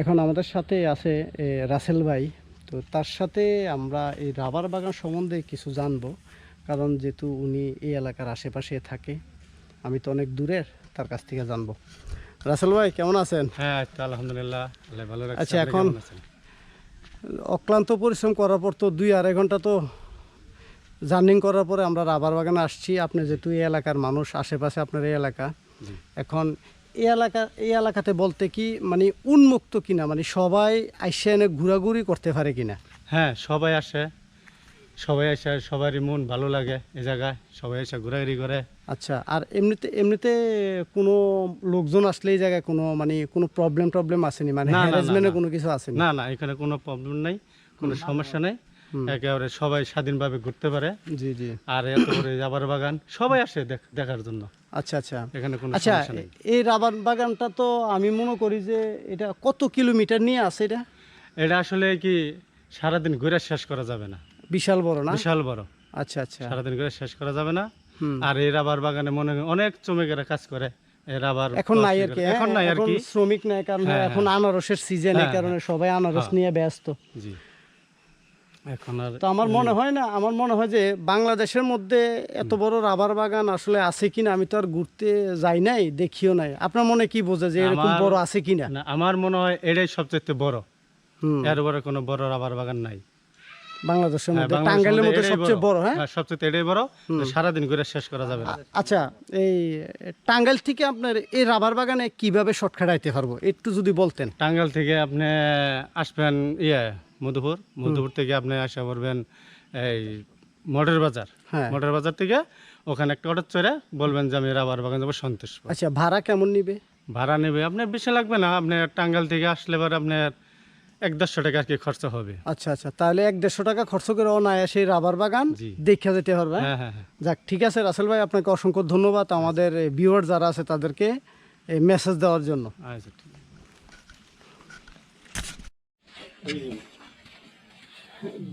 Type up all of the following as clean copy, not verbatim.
এখন আমাদের সাথে আছে রাসেল ভাই। তো তার সাথে আমরা এই রাবার বাগান সম্বন্ধে কিছু জানবো, কারণ যেহেতু উনি এই এলাকার আশেপাশে থাকে, আমি তো অনেক দূরের, তার কাছ থেকে জানবো। রাসেল ভাই কেমন আছেন? হ্যাঁ, আলহামদুলিল্লাহ, আল্লাহ ভালো রাখছে। আচ্ছা, এখন অক্লান্ত পরিশ্রম করার পর তো 2-2.5 ঘন্টা তো জার্নিং করার পরে আমরা রাবার বাগানে আসছি। আপনি যেহেতু এই এলাকার মানুষ, আশেপাশে আপনার এই এলাকা, এখন এই এলাকাতে বলতে কি মানে উন্মুক্ত কিনা, মানে সবাই আইসা এনে ঘোরাঘুরি করতে পারে কিনা? হ্যাঁ, সবাই আসে, সবারই মন ভালো লাগে এই জায়গায়, সবাই এসে ঘোরাঘুরি করে। আচ্ছা, আর এমনিতে কোনো লোকজন আসলে এই জায়গায় কোনো প্রবলেম আসেনি, মানে হ্যারাসমেন্টের কোনো কিছু আসেনি? না, এখানে কোনো প্রবলেম নাই, কোনো সমস্যা নাই, একেবারে সবাই স্বাধীনভাবে ঘুরতে পারে। জি জি। আর এত বড় রাবার বাগান, সবাই আসে দেখার জন্য। আচ্ছা আচ্ছা, এখানে কোনো আচ্ছা, সমস্যা নেই। এই রাবার বাগানটা তো আমি মনে করি যে এটা কত কিলোমিটার নিয়ে আছে? এটা আসলে কি সারাদিন ঘুরে শেষ করা যাবে না, বিশাল বড় না? বিশাল বড়। আচ্ছা আচ্ছা, সারাদিন ঘুরে শেষ করা যাবে না। আর এই রাবার বাগানে অনেক শ্রমিকেরা কাজ করে। এখন নাই আর কি, এখন নাই আর কি, শ্রমিক নাই, কারণ এখন আনারসের সিজন, এই কারণে সবাই আনারস নিয়ে ব্যস্ত। জি, এখন আর তো আমার মনে হয় যে বাংলাদেশের মধ্যে এত বড় রাবার বাগান আসলে আছে কিনা, আমি তো আর ঘুরতে যাই নাই, দেখিও নাই। আপনার মনে কি বোঝে যে এরকম বড় আছে কিনা? আমার মনে হয় এটাই সবচেয়ে বড়, এর বড় কোনো বড় রাবার বাগান নাই বাংলাদেশের মধ্যে। টাঙ্গাইলের মধ্যে সবচেয়ে বড়। হ্যাঁ, সবচেয়ে এটাই বড়, সারাদিন ঘুরে শেষ করা যাবে না। আচ্ছা, এই টাঙ্গাইল থেকে আপনার এই রাবার বাগানে কিভাবে শর্টকাট আইতে পারবো একটু যদি বলতেন। টাঙ্গাইল থেকে আপনি আসবেন মধুপুর থেকে আপনি আসা পড়বেন এই মোটর বাজার। হ্যাঁ, মোটর বাজার থেকে ওখানে একটা অটো চড়ে বলবেন যে আমি রাবার বাগান যাবো সন্তোষপুর। আচ্ছা, ভাড়া কেমন নিবে? ভাড়া নেবে আপনার বেশি লাগবে না, আপনি টাঙ্গাইল থেকে আসলে পরে আপনার 100-150 টাকা আর কি খরচা হবে। আচ্ছা আচ্ছা, তাহলে 100-150 টাকা খরচ করে অনায়াসে সেই রাবার বাগান দেখে যেতে পারবে। হ্যাঁ। যাক, ঠিক আছে রাসেল ভাই, আপনাকে অসংখ্য ধন্যবাদ আমাদের ভিউয়ার যারা আছে তাদেরকে এই মেসেজ দেওয়ার জন্য। আচ্ছা, ঠিক আছে।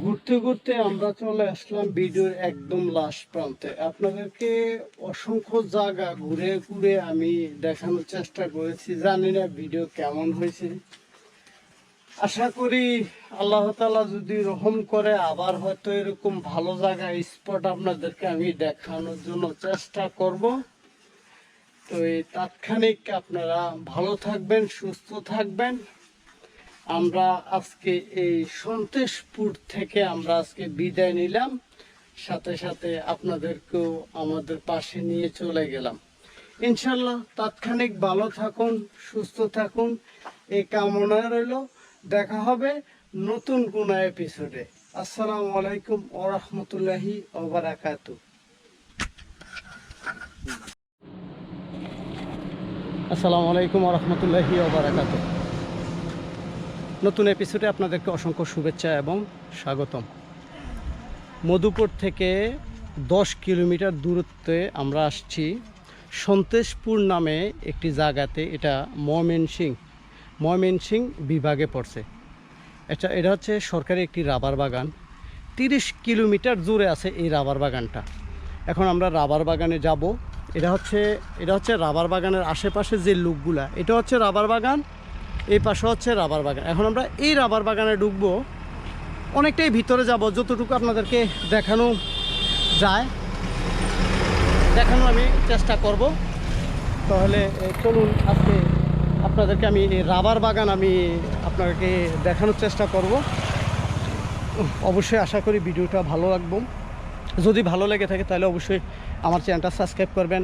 ঘুরতে ঘুরতে আমরা চলে আসলাম ভিডিওর একদম লাস্ট প্রান্তে। আপনাদেরকে অসংখ্য জায়গা ঘুরে ঘুরে আমি দেখানোর চেষ্টা করেছি, জানি না ভিডিও কেমন হয়েছে। আশা করি আল্লাহ তাআলা যদি রহম করে আবার হয়তো এরকম ভালো জায়গা স্পট আপনাদেরকে আমি দেখানোর জন্য চেষ্টা করব। তো এই তাৎক্ষণিক আপনারা ভালো থাকবেন, সুস্থ থাকবেন। আমরা আজকে এই সন্তোষপুর থেকে আমরা আজকে বিদায় নিলাম, সাথে সাথে আপনাদেরকেও আমাদের পাশে নিয়ে চলে গেলাম। ইনশাল্লাহ তাৎক্ষণিক ভালো থাকুন, সুস্থ থাকুন, এই কামনা রইল। দেখা হবে নতুন কোন এপিসোডে। আসসালামু আলাইকুম ওয়া রাহমাতুল্লাহি ওয়া বারাকাতুহু। আসসালামু আলাইকুম ওয়া রাহমাতুল্লাহি ওয়া বারাকাতুহু। নতুন এপিসোডে আপনাদেরকে অসংখ্য শুভেচ্ছা এবং স্বাগতম। মধুপুর থেকে 10 কিলোমিটার দূরত্বে আমরা আসছি সন্তোষপুর নামে একটি জায়গাতে। এটা ময়মনসিংহ বিভাগে পড়ছে। এটা হচ্ছে সরকারি একটি রাবার বাগান। 30 কিলোমিটার জুড়ে আছে এই রাবার বাগানটা। এখন আমরা রাবার বাগানে যাব। এটা হচ্ছে রাবার বাগানের আশেপাশে যে লুকগুলা, এটা হচ্ছে রাবার বাগান, এই পাশে হচ্ছে রাবার বাগান। এখন আমরা এই রাবার বাগানে ঢুকবো, অনেকটাই ভিতরে যাব, যতটুকু আপনাদেরকে দেখানো যায় দেখানো আমি চেষ্টা করব। তাহলে চলুন, আজকে আপনাদেরকে আমি এই রাবার বাগান আমি আপনাদেরকে দেখানোর চেষ্টা করব। অবশ্যই আশা করি ভিডিওটা ভালো লাগবে। যদি ভালো লেগে থাকে তাহলে অবশ্যই আমার চ্যানেলটা সাবস্ক্রাইব করবেন,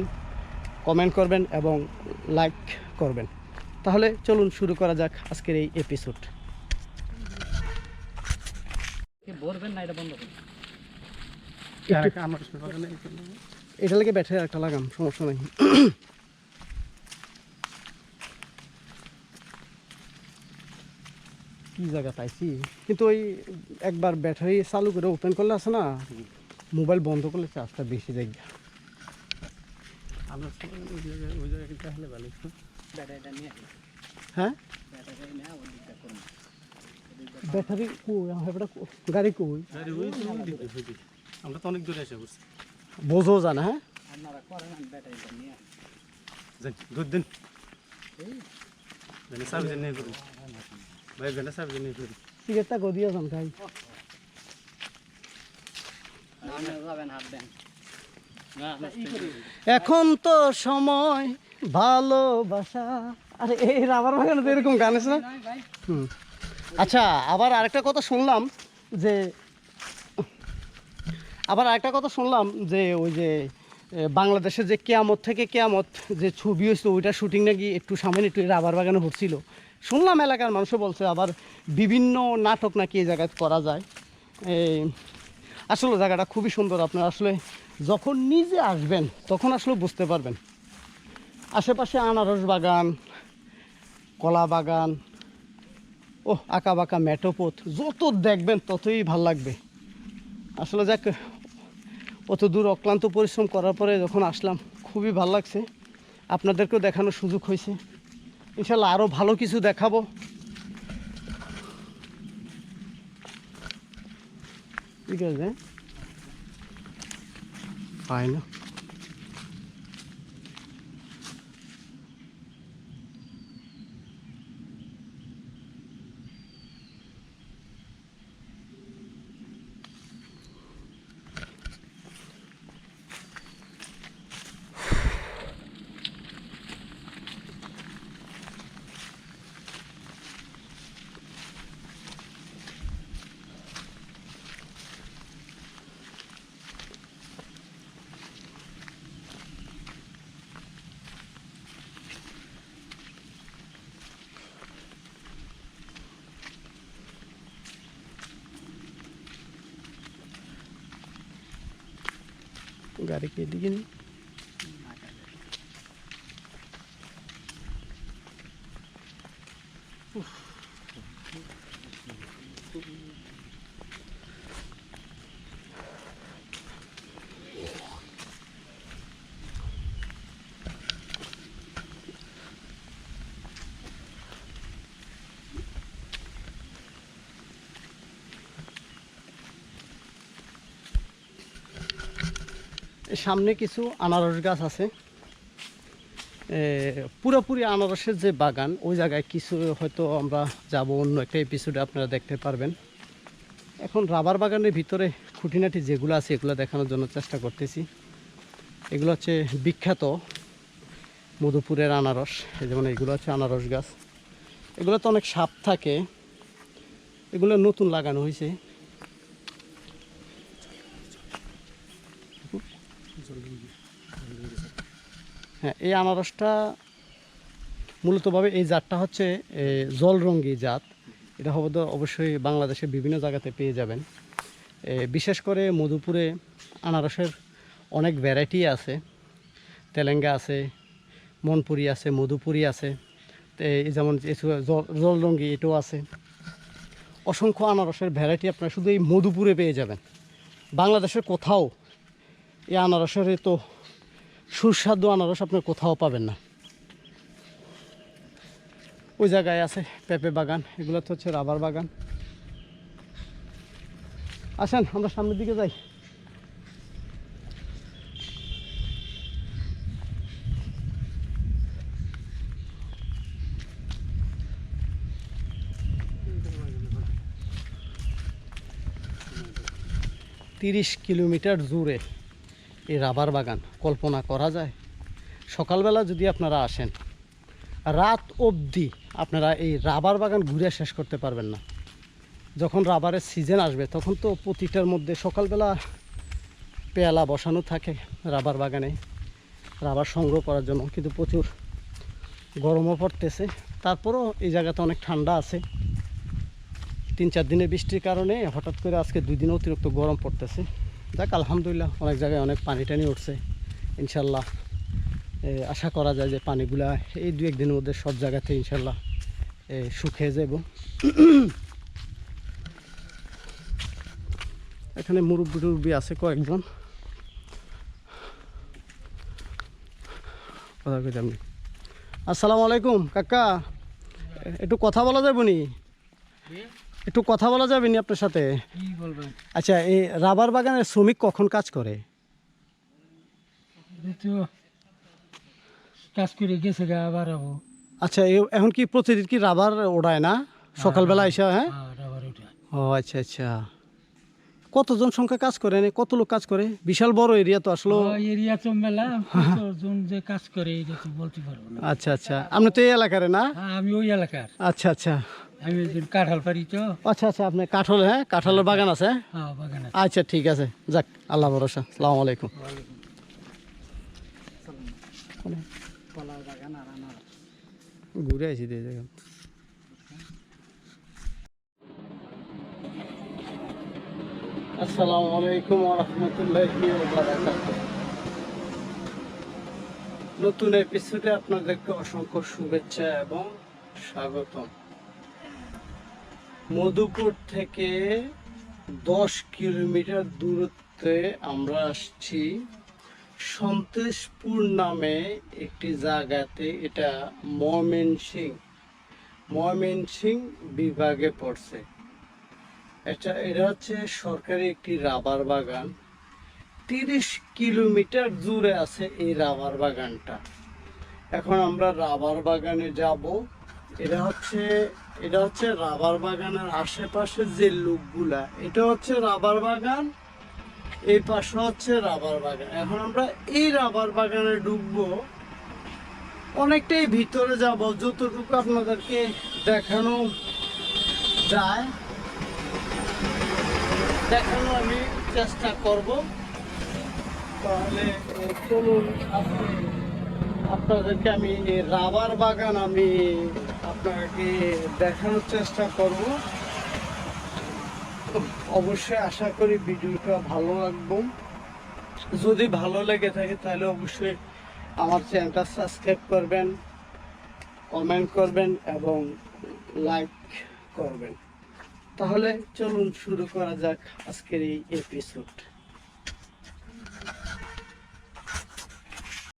কমেন্ট করবেন এবং লাইক করবেন। তাহলে চলুন শুরু করা যাক আজকের এই এপিসোড। এটা লাগে ব্যাটারি একটা লাগাম, সমস্যা নেই। কি জায়গা পাইছি, কিন্তু ওই একবার ব্যাটারি চালু করে ওপেন করলে আছে না, মোবাইল বন্ধ করলে চার্জটা বেশি জায়গা। হ্যাঁ, ব্যাটারি গাড়ি কই, আমরা তো অনেক দূরে এসে বসছি, বোঝো জানা। হ্যাঁ, দুদিন ভাই ভেনা সাহেব জিনিস সিগারেটটা গদিয়ে যান খাই। এখন তো সময় ভালোবাসা। আরে এই রাবার বাগানে তো এরকম গান আছে না? হুম। আচ্ছা, আবার আরেকটা কথা শুনলাম যে ওই যে বাংলাদেশে যে কেয়ামত থেকে কেয়ামত যে ছবি হয়েছিল ওইটা শুটিং নাকি একটু সামনে একটু রাবার বাগানে হচ্ছিল শুনলাম, এলাকার মানুষও বলছে। আবার বিভিন্ন নাটক নাকি এই জায়গায় করা যায়। এই আসলে জায়গাটা খুবই সুন্দর। আপনারা আসলে যখন নিজে আসবেন তখন আসলে বুঝতে পারবেন। আশেপাশে আনারস বাগান, কলা বাগান, ও আঁকা বাঁকা মেটোপথ, যত দেখবেন ততই ভাল লাগবে। আসলে যাক, অত দূর অক্লান্ত পরিশ্রম করার পরে যখন আসলাম খুবই ভালো লাগছে। আপনাদেরকেও দেখানোর সুযোগ হয়েছে। ইনশাল্লাহ আরও ভালো কিছু দেখাবো। ঠিক আছে, হয় না গাড়ি কে দিকে নি? সামনে কিছু আনারস গাছ আছে। পুরোপুরি আনারসের যে বাগান ওই জায়গায় কিছু হয়তো আমরা যাব, অন্য একটা এপিসোডে আপনারা দেখতে পারবেন। এখন রাবার বাগানের ভিতরে খুঁটিনাটি যেগুলো আছে এগুলো দেখানোর জন্য চেষ্টা করতেছি। এগুলো হচ্ছে বিখ্যাত মধুপুরের আনারস। যেমন এগুলো হচ্ছে আনারস গাছ। এগুলো তো অনেক সাপ থাকে, এগুলো নতুন লাগানো হয়েছে। হ্যাঁ, এই আনারসটা মূলতভাবে এই জাতটা হচ্ছে জলরঙ্গি জাত। এটা হবে অবশ্যই বাংলাদেশের বিভিন্ন জায়গাতে পেয়ে যাবেন। বিশেষ করে মধুপুরে আনারসের অনেক ভ্যারাইটি আছে। তেলেঙ্গা আছে, মনপুরি আছে, মধুপুরি আছে, যেমন জলরঙ্গি এটাও আছে। অসংখ্য আনারসের ভ্যারাইটি আপনারা শুধু এই মধুপুরে পেয়ে যাবেন। বাংলাদেশের কোথাও এই আনারসের তো সুস্বাদু আনারস আপনার কোথাও পাবেন না। ওই জায়গায় আছে পেঁপে বাগান, এগুলো তো হচ্ছে রাবার বাগান। আসেন আমরা সামনের দিকে যাই। তিরিশ কিলোমিটার জুড়ে এই রাবার বাগান, কল্পনা করা যায়? সকালবেলা যদি আপনারা আসেন, রাত অবধি আপনারা এই রাবার বাগান ঘুরে শেষ করতে পারবেন না। যখন রাবারের সিজন আসবে তখন তো প্রতিটার মধ্যে সকালবেলা পেয়ালা বসানো থাকে রাবার বাগানে রাবার সংগ্রহ করার জন্য। কিন্তু প্রচুর গরমও পড়তেছে, তারপরও এই জায়গাতে অনেক ঠান্ডা আছে। 3-4 দিনের বৃষ্টির কারণে হঠাৎ করে আজকে 2 দিন অতিরিক্ত গরম পড়তেছে। যাক আলহামদুলিল্লাহ, অনেক জায়গায় অনেক পানি টানি উঠছে। ইনশাল্লাহ আশা করা যায় যে পানিগুলা এই 2-1 দিনের মধ্যে সব জায়গাতে ইনশাল্লাহ শুকিয়ে যাব। এখানে মুরব্বি টুরব্বি আছে কয়েকজন। কথা কইতে আপনি, আসসালামু আলাইকুম কাকা, একটু কথা বলা যাবে নি? একটু কথা বলা যাবে নি আপনার সাথে? কি বলবেন? আচ্ছা, এই রাবার বাগানের শ্রমিক কখন কাজ করে? তো কাজ করে গেছে গা, আবার আবো। আচ্ছা, এখন কি প্রতিদিন কি রাবার ওড়ায় না? সকালবেলা আইসা, হ্যাঁ? রাবার উঠা ও আচ্ছা আচ্ছা। কতজন সংখ্যা কাজ করে, কত লোক কাজ করে? বিশাল বড় এরিয়া তো আসলে। এরিয়া তো মেলা কতজন যে কাজ করে এটা তো বলতে পারবো না। আচ্ছা আচ্ছা, আপনি তো এই এলাকার না? আমি ওই এলাকার, আচ্ছা আচ্ছা আমি একজন কাঁঠাল পারি তো। আচ্ছা আচ্ছা, আপনি কাঁঠাল, হ্যাঁ, কাঁঠালের বাগান আছে? হ্যাঁ বাগান আছে। আচ্ছা ঠিক আছে, যাক, আল্লাহ ভরসা। আসসালামু আলাইকুম। ঘুরে আইছি দিয়ে দেখেন। আসসালামু আলাইকুম ওয়া রাহমাতুল্লাহি ওয়া বারাকাতুহু। নতুন এপিসোডে আপনাদেরকে অসংখ্য শুভেচ্ছা এবং স্বাগতম। মধুপুর থেকে 10 কিলোমিটার দূরত্বে আমরা আসছি সন্তোষপুর নামে একটি জায়গাতে। এটা ময়মনসিংহ বিভাগে পড়ছে। এটা হচ্ছে সরকারি একটি রাবার বাগান। 30 কিলোমিটার দূরে আছে এই রাবার বাগানটা। এখন আমরা রাবার বাগানে যাব। এটা হচ্ছে রাবার বাগানের আশেপাশে যে লোকগুলা, এটা হচ্ছে রাবার বাগান, এই পাশে হচ্ছে রাবার বাগান। এখন আমরা এই রাবার বাগানে ঢুকবো, অনেকটাই ভিতরে যাব, যতটুকু আপনাদেরকে দেখানো যায় দেখানো আমি চেষ্টা করব। তাহলে চলুন আপনাদেরকে আমি এই রাবার বাগান আমি আপনাকে দেখানোর চেষ্টা করব। অবশ্যই আশা করি ভিডিওটা ভালো লাগবে। যদি ভালো লেগে থাকে তাহলে অবশ্যই আমার চ্যানেলটা সাবস্ক্রাইব করবেন, কমেন্ট করবেন এবং লাইক করবেন। তাহলে চলুন শুরু করা যাক আজকের এই এপিসোড।